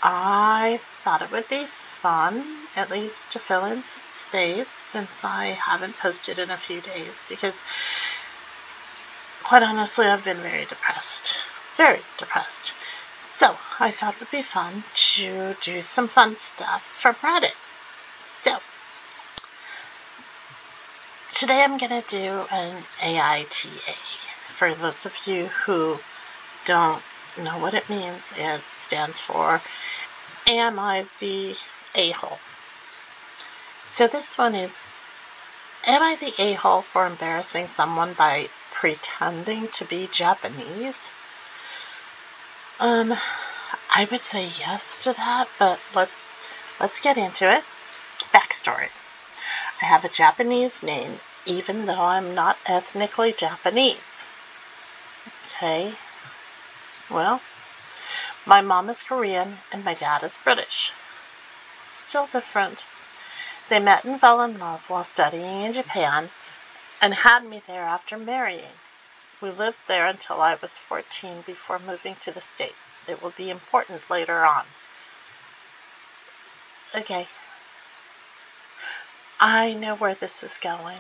I thought it would be fun, at least to fill in some space since I haven't posted in a few days because, quite honestly, I've been very depressed. Very depressed. So I thought it would be fun to do some fun stuff from Reddit. So today I'm going to do an AITA. For those of you who don't know what it means, it stands for Am I the A-hole? So this one is, am I the a-hole for embarrassing someone by pretending to be Japanese? I would say yes to that, but let's get into it. Backstory. I have a Japanese name, even though I'm not ethnically Japanese. Okay. Well, my mom is Korean and my dad is British. Still different. They met and fell in love while studying in Japan and had me there after marrying. We lived there until I was 14 before moving to the States. It will be important later on. Okay. I know where this is going.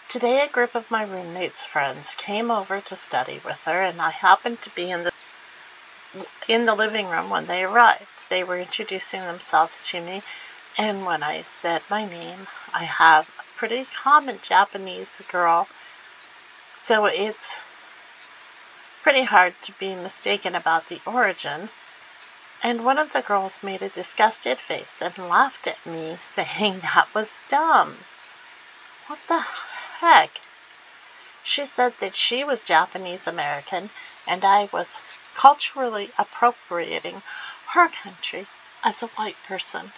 Today a group of my roommate's friends came over to study with her, and I happened to be in the living room when they arrived. They were introducing themselves to me, and when I said my name, I have a pretty common Japanese girl, so it's pretty hard to be mistaken about the origin. And one of the girls made a disgusted face and laughed at me, saying that was dumb. What the heck? She said that she was Japanese American and I was culturally appropriating her country as a white person.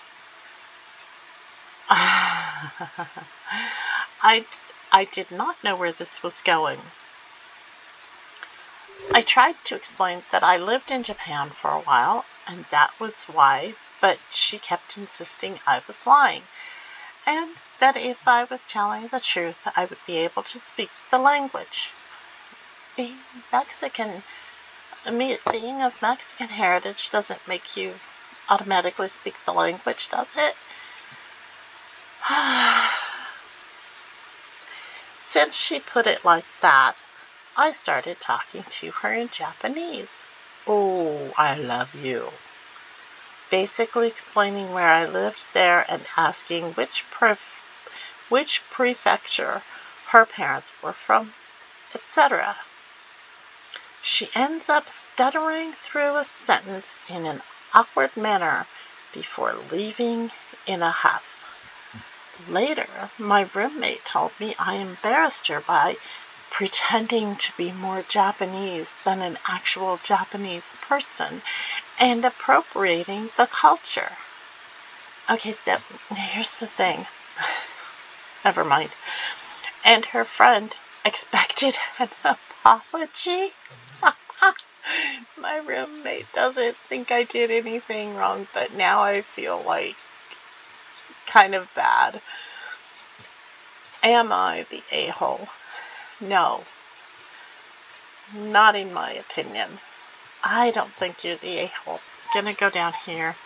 I did not know where this was going. I tried to explain that I lived in Japan for a while, and that was why, but she kept insisting I was lying, and that if I was telling the truth, I would be able to speak the language. Being of Mexican heritage doesn't make you automatically speak the language, does it? Since she put it like that, I started talking to her in Japanese. Oh, I love you. Basically explaining where I lived there and asking which prefecture her parents were from, etc. She ends up stuttering through a sentence in an awkward manner before leaving in a huff. Later, my roommate told me I embarrassed her by pretending to be more Japanese than an actual Japanese person and appropriating the culture. Okay, so here's the thing. Never mind. And her friend expected an apology? My roommate doesn't think I did anything wrong, but now I feel like kind of bad. Am I the a-hole? No. Not in my opinion. I don't think you're the a-hole. I'm gonna go down here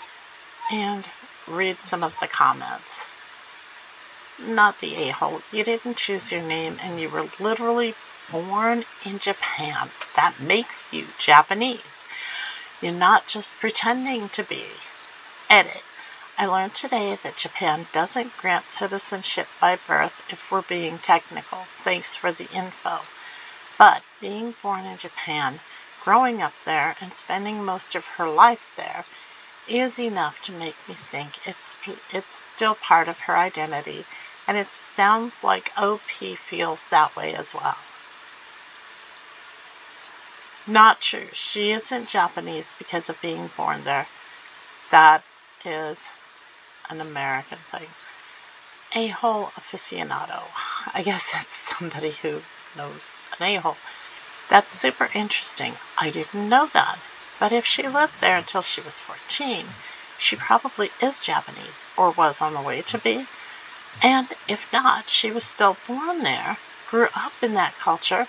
and read some of the comments. Not the a-hole. You didn't choose your name and you were literally born in Japan. That makes you Japanese. You're not just pretending to be. Edit. I learned today that Japan doesn't grant citizenship by birth if we're being technical. Thanks for the info. But being born in Japan, growing up there, and spending most of her life there is enough to make me think it's still part of her identity, and it sounds like OP feels that way as well. Not true. She isn't Japanese because of being born there. That is an American thing. A-hole aficionado. I guess that's somebody who knows an a-hole. That's super interesting. I didn't know that. But if she lived there until she was 14, she probably is Japanese, or was on the way to be. And if not, she was still born there, grew up in that culture,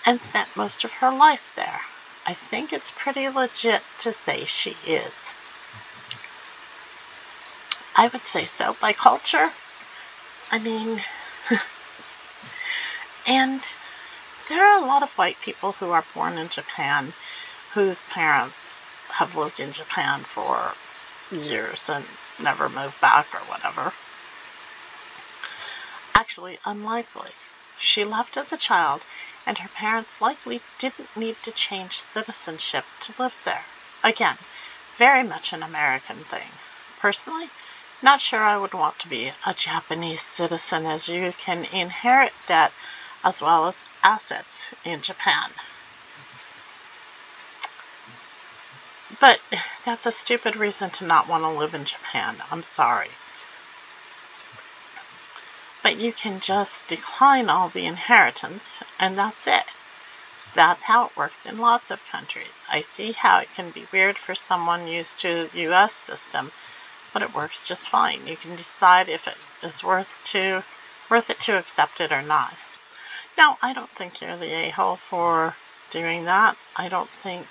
and spent most of her life there. I think it's pretty legit to say she is. I would say so. By culture, I mean, and there are a lot of white people who are born in Japan whose parents have lived in Japan for years and never moved back or whatever. Actually, unlikely. She left as a child, and her parents likely didn't need to change citizenship to live there. Again, very much an American thing. Personally, not sure I would want to be a Japanese citizen, as you can inherit debt as well as assets in Japan. But that's a stupid reason to not want to live in Japan. I'm sorry. But you can just decline all the inheritance, and that's it. That's how it works in lots of countries. I see how it can be weird for someone used to the U.S. system, but it works just fine. You can decide if it is worth it to accept it or not. Now, I don't think you're the a-hole for doing that. I don't think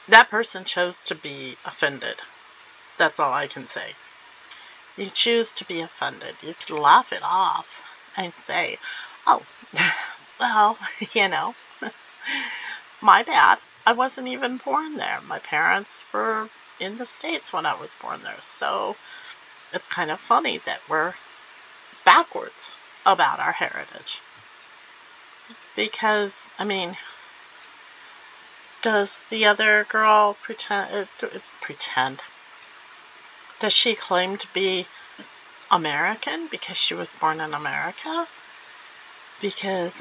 that person chose to be offended. That's all I can say. You choose to be offended. You could laugh it off and say, oh, well, my bad. I wasn't even born there. My parents were in the States when I was born there. So it's kind of funny that we're backwards about our heritage. Because, does the other girl pretend? Does she claim to be American because she was born in America? Because,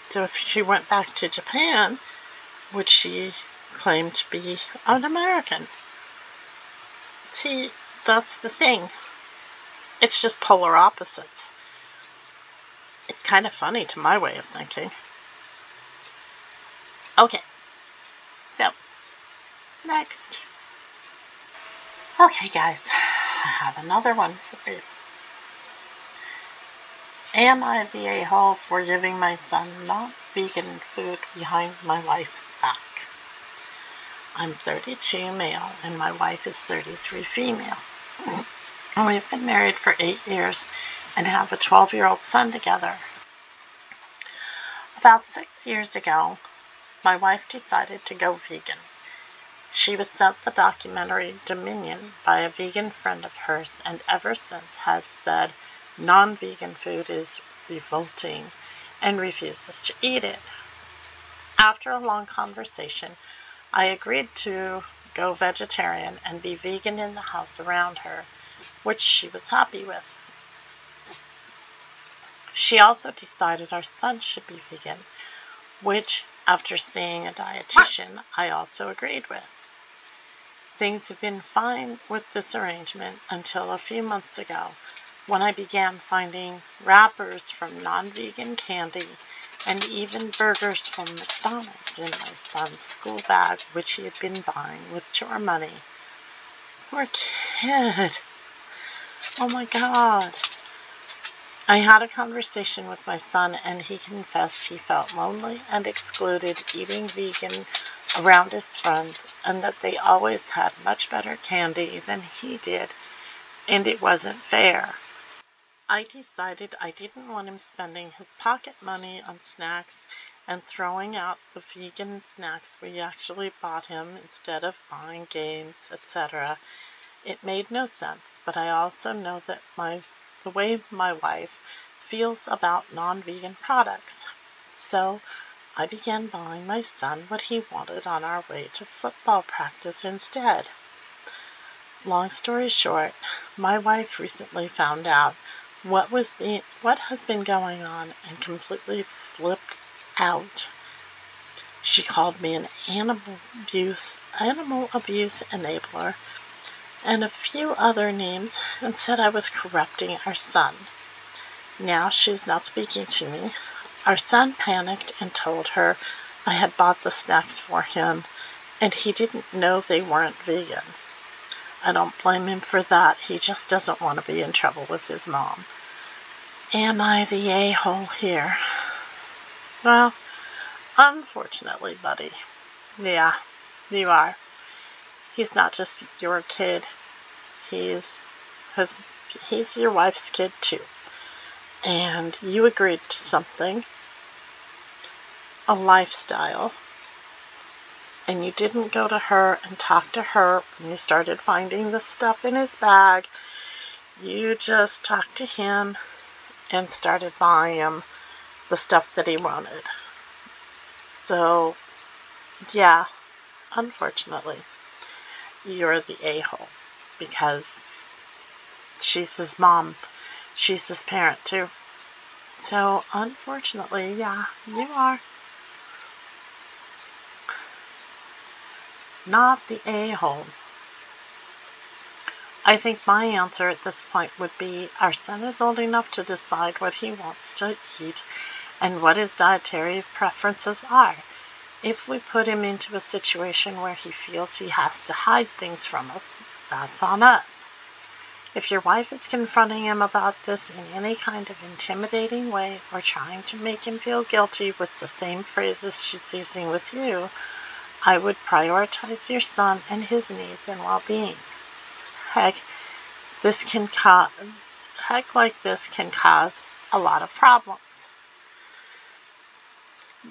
so if she went back to Japan, would she claim to be an American? See, that's the thing. It's just polar opposites. It's kind of funny to my way of thinking. Okay, so, next. Okay, guys, I have another one for you. Am I the a-hole for giving my son not vegan food behind my wife's back? I'm 32 male and my wife is 33 female. We've been married for 8 years and have a 12-year-old son together. About 6 years ago, my wife decided to go vegan. She was sent the documentary Dominion by a vegan friend of hers, and ever since has said non-vegan food is revolting and refuses to eat it. After a long conversation, I agreed to go vegetarian and be vegan in the house around her, which she was happy with. She also decided our son should be vegan, which, after seeing a dietitian, I also agreed with. Things have been fine with this arrangement until a few months ago, when I began finding wrappers from non-vegan candy and even burgers from McDonald's in my son's school bag, which he had been buying with chore money. Poor kid. Oh my God. I had a conversation with my son, and he confessed he felt lonely and excluded eating vegan around his friends, and that they always had much better candy than he did, and it wasn't fair. I decided I didn't want him spending his pocket money on snacks and throwing out the vegan snacks we actually bought him instead of buying games, etc. It made no sense, but I also know that the way my wife feels about non-vegan products. So I began buying my son what he wanted on our way to football practice instead. Long story short, my wife recently found out what has been going on and completely flipped out. She called me an animal abuse enabler and a few other names, and said I was corrupting our son. Now she's not speaking to me. Our son panicked and told her I had bought the snacks for him, and he didn't know they weren't vegan. I don't blame him for that. He just doesn't want to be in trouble with his mom. Am I the a-hole here? Well, Unfortunately, buddy. Yeah, you are. He's not just your kid. He's his, he's your wife's kid too. And you agreed to something, a lifestyle, and you didn't go to her and talk to her when you started finding the stuff in his bag. You just talked to him and started buying him the stuff that he wanted. So, yeah, unfortunately, you're the a-hole because she's his mom. She's his parent too. So, unfortunately, yeah, you are not the a-hole. I think my answer at this point would be our son is old enough to decide what he wants to eat and what his dietary preferences are. If we put him into a situation where he feels he has to hide things from us, that's on us. If your wife is confronting him about this in any kind of intimidating way or trying to make him feel guilty with the same phrases she's using with you, I would prioritize your son and his needs and well-being. Heck like this can cause a lot of problems.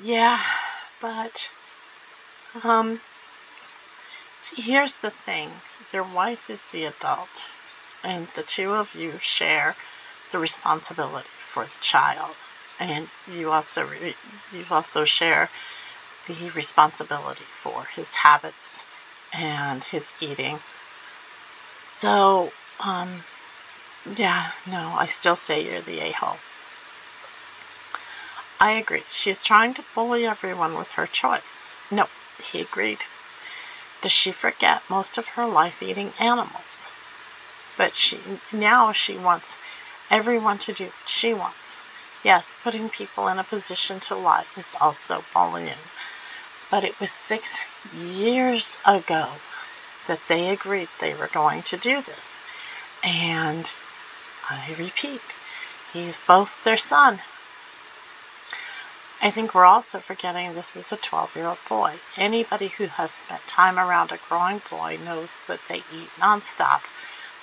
Yeah, but see, here's the thing. Your wife is the adult, and the two of you share the responsibility for the child, and you also share the responsibility for his habits and his eating. So, yeah, no, I still say you're the a-hole. I agree. She's trying to bully everyone with her choice. No, he agreed. Does she forget most of her life eating animals? But now she wants everyone to do what she wants. Yes, putting people in a position to lie is also bullying. But it was 6 years ago that they agreed they were going to do this. And I repeat, he's both their son. I think we're also forgetting this is a 12-year-old boy. Anybody who has spent time around a growing boy knows that they eat nonstop.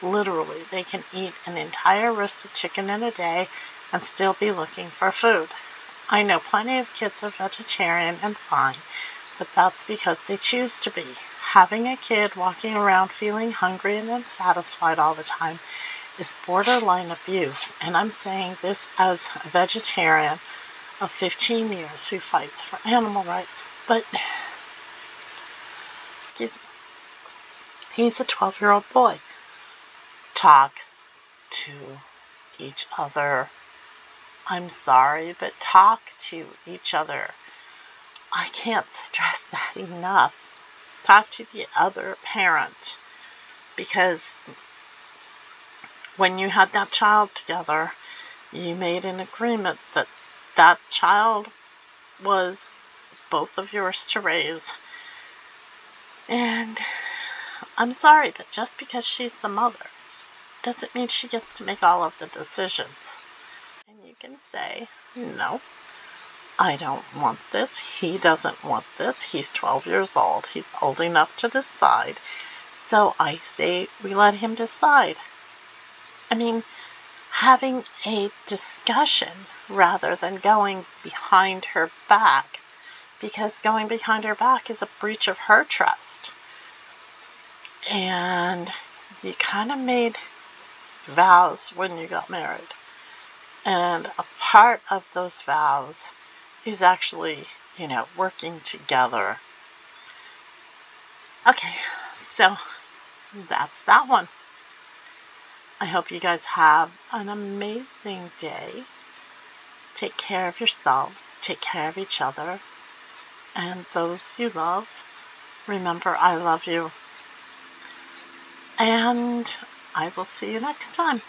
Literally, they can eat an entire roasted chicken in a day and still be looking for food. I know plenty of kids are vegetarian and fine, but that's because they choose to be. Having a kid walking around feeling hungry and unsatisfied all the time is borderline abuse, and I'm saying this as a vegetarian of 15 years who fights for animal rights. But, excuse me, he's a 12-year-old boy. Talk to each other. I'm sorry, but talk to each other. I can't stress that enough. Talk to the other parent, because when you had that child together, you made an agreement that that child was both of yours to raise. And I'm sorry, but just because she's the mother doesn't mean she gets to make all of the decisions. And you can say, no, I don't want this. He doesn't want this. He's 12 years old. He's old enough to decide. So I say we let him decide. I mean, having a discussion rather than going behind her back, because going behind her back is a breach of her trust. And you kind of made vows when you got married. And a part of those vows is actually, working together. Okay, so that's that one. I hope you guys have an amazing day. Take care of yourselves. Take care of each other. And those you love, remember I love you. And I will see you next time.